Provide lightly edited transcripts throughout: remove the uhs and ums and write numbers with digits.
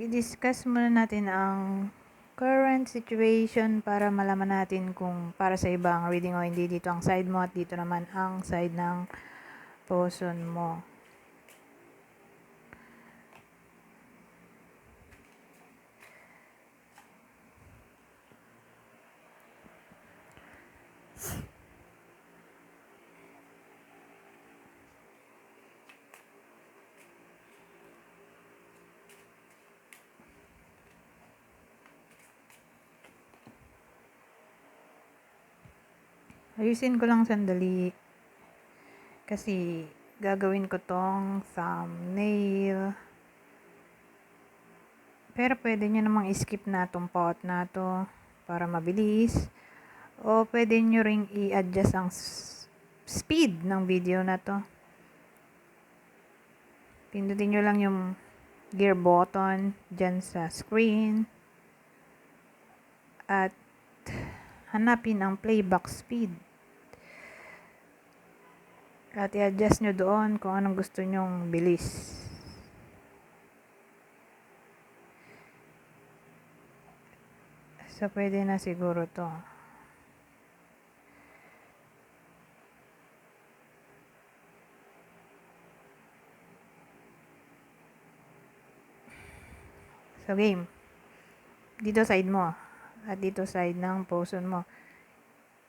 i-discuss muna natin ang current situation para malaman natin kung para sa iba ang reading o hindi. Dito ang side mo at dito naman ang side ng person mo. Ayusin ko lang sandali kasi gagawin ko tong thumbnail. Pero pwede nyo namang skip na tong part na to para mabilis. O pwede nyo ring i-adjust ang speed ng video na to. Pindutin nyo lang yung gear button dyan sa screen. At hanapin ang playback speed. At i-adjust nyo doon kung anong gusto nyong bilis. So, pwede na siguro to. So, game. Dito side mo. At dito side ng person mo.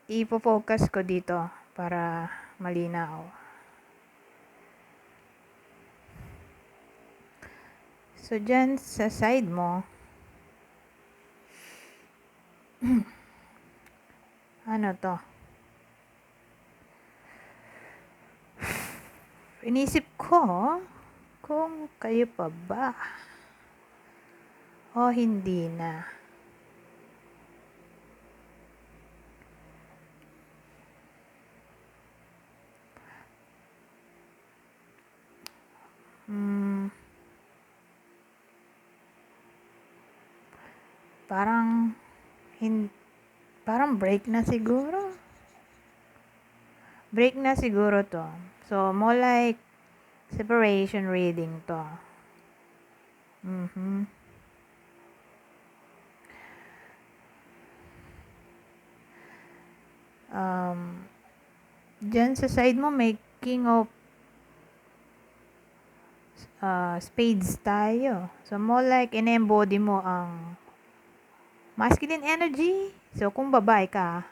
Ipo-focus ko dito para malinaw. So, dyan sa side mo, ano to? Inisip ko kung kayo pa ba o hindi na. Parang break na siguro. Break na siguro to. So, more like separation reading to. Dyan sa side mo may King of Spades tayo. So, more like in-embody mo ang masculine energy. So, kung babae ka,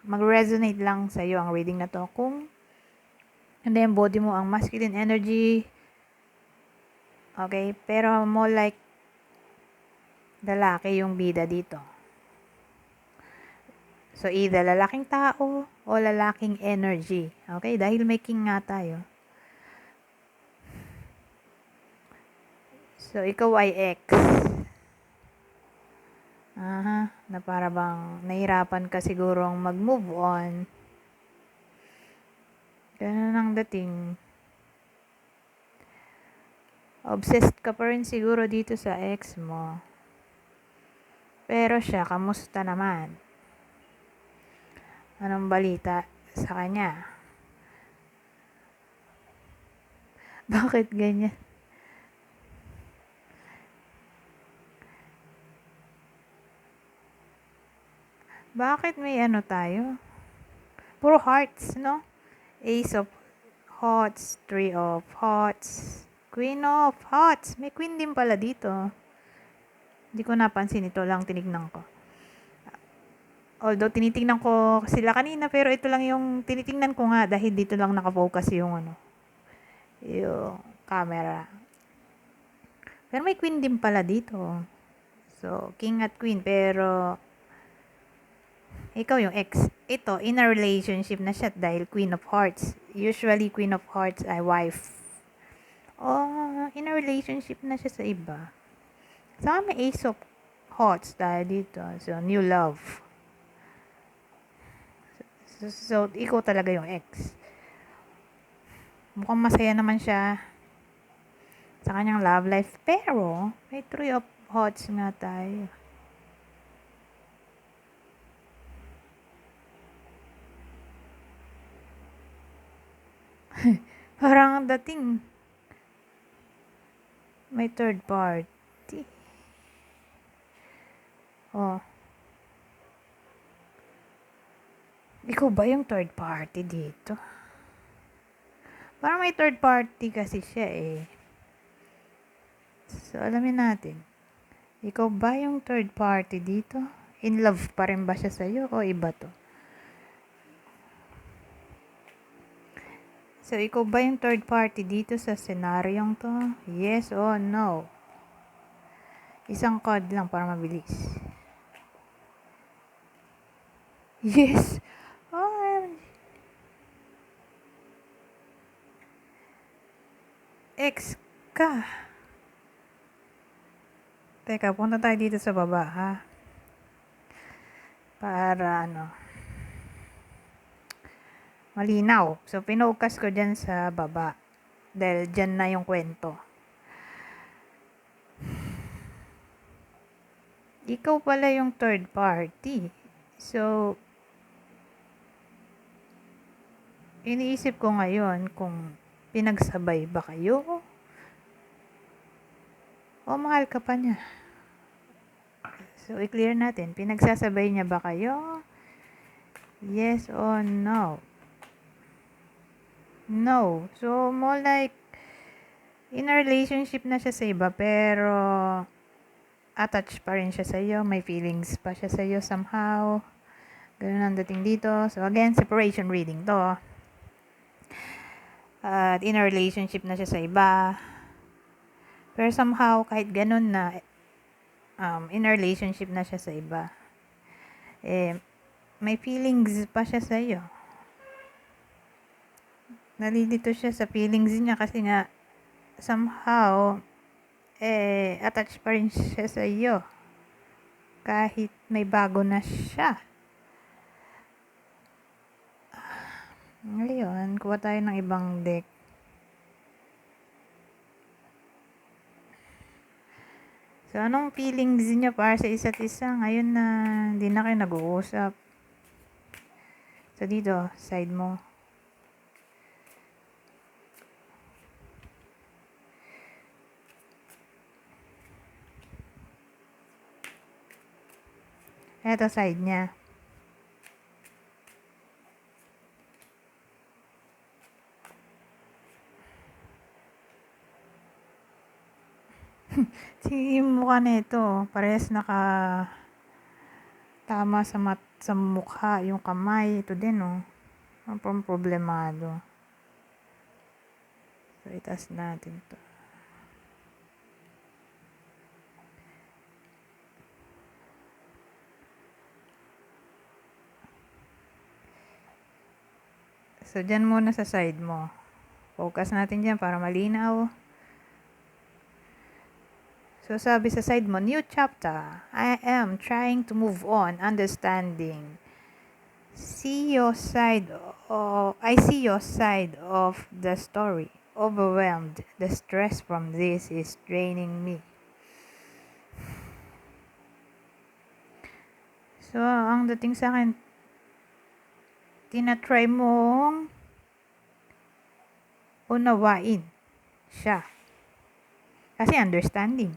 mag-resonate lang sa'yo ang reading na to. Kung in-embody mo ang masculine energy, okay, pero more like lalaki yung bida dito. So, either lalaking tao o lalaking energy. Okay, dahil may king nga tayo. So, ikaw ay X. Na para bang nahirapan ka sigurong mag-move on. Ganun ang dating. Obsessed ka pa rin siguro dito sa ex mo. Pero siya, kamusta naman? Anong balita sa kanya? Bakit ganyan? Bakit may ano tayo? Puro hearts, no? Ace of Hearts, Three of Hearts, Queen of Hearts. May queen din pala dito. Hindi ko napansin, ito lang tinignan ko. Although tinitingnan ko sila kanina, pero ito lang yung tinitingnan ko nga dahil dito lang nakafocus yung yung camera. Pero may queen din pala dito. So, king at queen, pero ikaw yung ex. Ito, in a relationship na siya dahil Queen of Hearts. Usually, Queen of Hearts ay wife. In a relationship na siya sa iba. Saka may Ace of Hearts tayo dito. So, new love. So, ikaw talaga yung ex. Mukhang masaya naman siya sa kanyang love life. Pero, may Three of Hearts nga tayo. Parang ang dating may third party. Oh, ikaw ba yung third party dito? Parang may third party kasi siya eh. So, alamin natin. Ikaw ba yung third party dito? In love pa rin ba siya sa'yo o iba to? So, ikaw ba yung third party dito sa senaryong to? Yes or no? Isang card lang para mabilis. Yes! Oh, ex ka. Teka, punta tayo dito sa baba, ha? Para, malinaw. So, pinocus ko dyan sa baba. Dahil dyan na yung kwento. Ikaw pala yung third party. So, iniisip ko ngayon kung pinagsabay ba kayo o mahal ka pa niya. So, i-clear natin. Pinagsasabay niya ba kayo? Yes or no? No. So, more like, in a relationship na siya sa iba, pero attached pa rin siya sa iyo. May feelings pa siya sa iyo somehow. Ganun ang dating dito. So, again, separation reading to. At in a relationship na siya sa iba. Pero somehow, kahit ganun na, in a relationship na siya sa iba, may feelings pa siya sa iyo. Nalilito siya sa feelings niya kasi nga, somehow, attached pa rin siya sa iyo. Kahit may bago na siya. Ngayon, kuha tayo ng ibang deck. So, anong feelings niya para sa isa't isa? Ngayon na hindi na kayo nag-uusap. So, dito, side mo. Eto, side niya. Si mukha nito, parehas tama sa mukha, yung kamay, ito din oh. Ang problemado. So, itas natin to. So, dyan muna sa side mo. Focus natin dyan para malinaw. So, sabi sa side mo, new chapter. I am trying to move on, understanding. I see your side of the story. Overwhelmed. The stress from this is draining me. So, ang dating sa akin, tinatry mong unawain siya. Kasi understanding.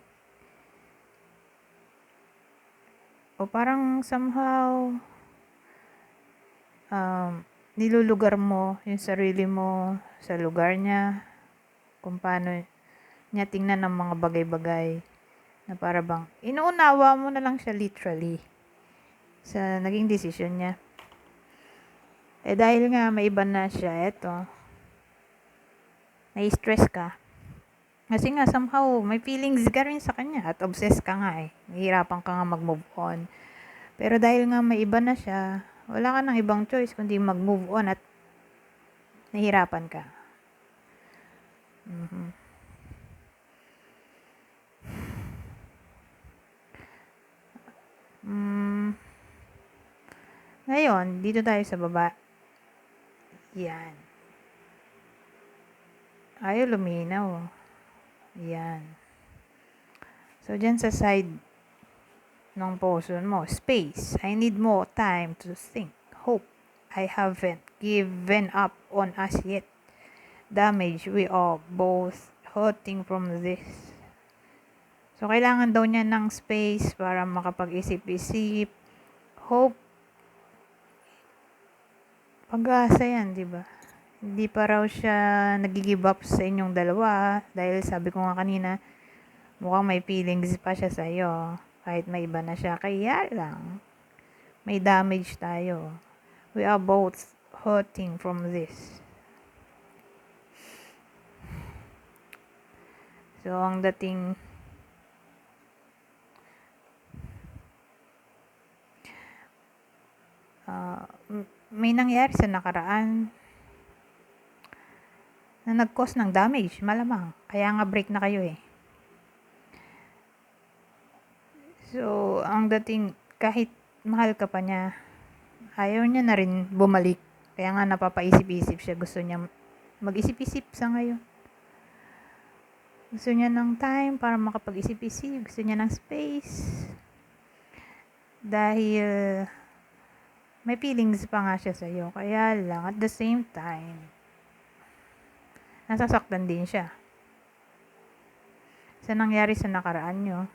O parang somehow, nilulugar mo yung sarili mo sa lugar niya. Kung paano niya tingnan ng mga bagay-bagay. Na para bang, inuunawa mo na lang siya literally sa naging desisyon niya. Dahil nga may iba na siya, eto, na-stress ka. Kasi nga somehow, may feelings ka rin sa kanya at obsessed ka nga eh. Nahihirapan ka nga mag-move on. Pero dahil nga may iba na siya, wala ka nang ibang choice kundi mag-move on at nahihirapan ka. Ngayon, dito tayo sa baba. Yan. Ayaw luminaw. Yan. So, dyan sa side ng potion mo, space. I need more time to think. Hope. I haven't given up on us yet. Damage. We are both hurting from this. So, kailangan daw niya ng space para makapag-isip-isip. Hope. Pag-asa yan, di ba? Hindi pa raw siya nag-give up sa inyong dalawa. Dahil sabi ko nga kanina, mukhang may feelings pa siya sa'yo. Kahit may iba na siya. Kaya lang, may damage tayo. We are both hurting from this. So, ang dating may nangyari sa nakaraan na nag-cause ng damage, malamang. Kaya nga break na kayo eh. So, ang dating, kahit mahal ka pa niya, ayaw niya na rin bumalik. Kaya nga napapaisip-isip siya. Gusto niya mag-isip-isip sa ngayon. Gusto niya ng time para makapag-isip-isip. Gusto niya ng space. Dahil may feelings pa nga siya sa'yo. Kaya lang, at the same time, nasasaktan din siya. Sa nangyari sa nakaraan nyo.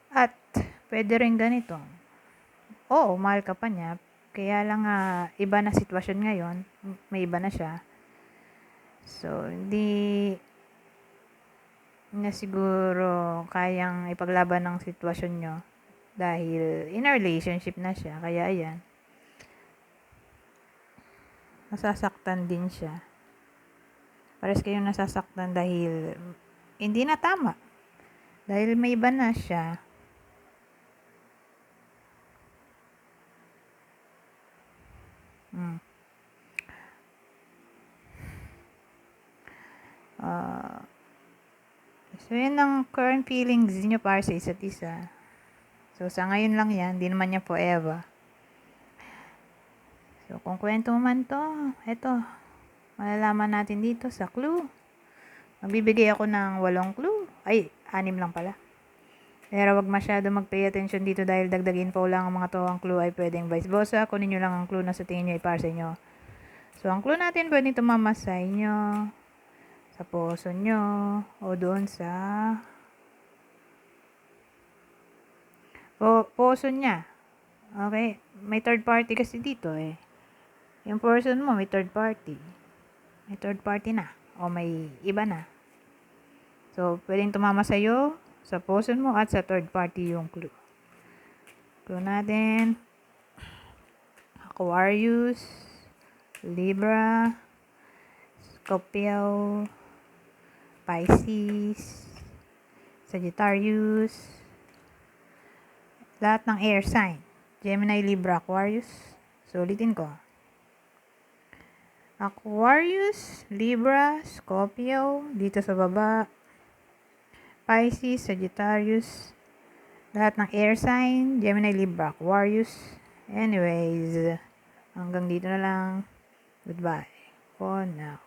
At, pwede rin ganito. Oo, mahal ka pa niya. Kaya lang iba na sitwasyon ngayon. May iba na siya. So, hindi na siguro kayang ipaglaban ng sitwasyon nyo. Dahil in a relationship na siya. Kaya ayan. Nasasaktan din siya. Pares kayong nasasaktan dahil hindi na tama. Dahil may iba na siya. So, yun ang current feelings niyo para sa isa't isa. So, sa ngayon lang yan. Di naman niya forever. So, kung kwento man to, eto, malalaman natin dito sa clue. Magbibigay ako ng 8 clue. Ay, 6 lang pala. Pero wag masyado mag-pay attention dito dahil dagdag info lang ang mga to. Ang clue ay pwedeng vice versa. Kunin nyo lang ang clue na sa tingin nyo ay para sa inyo. So, ang clue natin pwedeng tumama sa inyo, sa puso nyo, o doon sa puso niya. Okay? May third party kasi dito eh. Yung person mo may third party. May third party na. O may iba na. So, pwedeng tumama sa'yo, sa person mo, at sa third party yung clue. Clue natin. Aquarius, Libra, Scorpio, Pisces, Sagittarius, lahat ng air sign. Gemini, Libra, Aquarius. So, ulitin ko. Aquarius, Libra, Scorpio, dito sa baba, Pisces, Sagittarius, lahat ng air sign, Gemini, Libra, Aquarius. Anyways, hanggang dito na lang. Goodbye for now.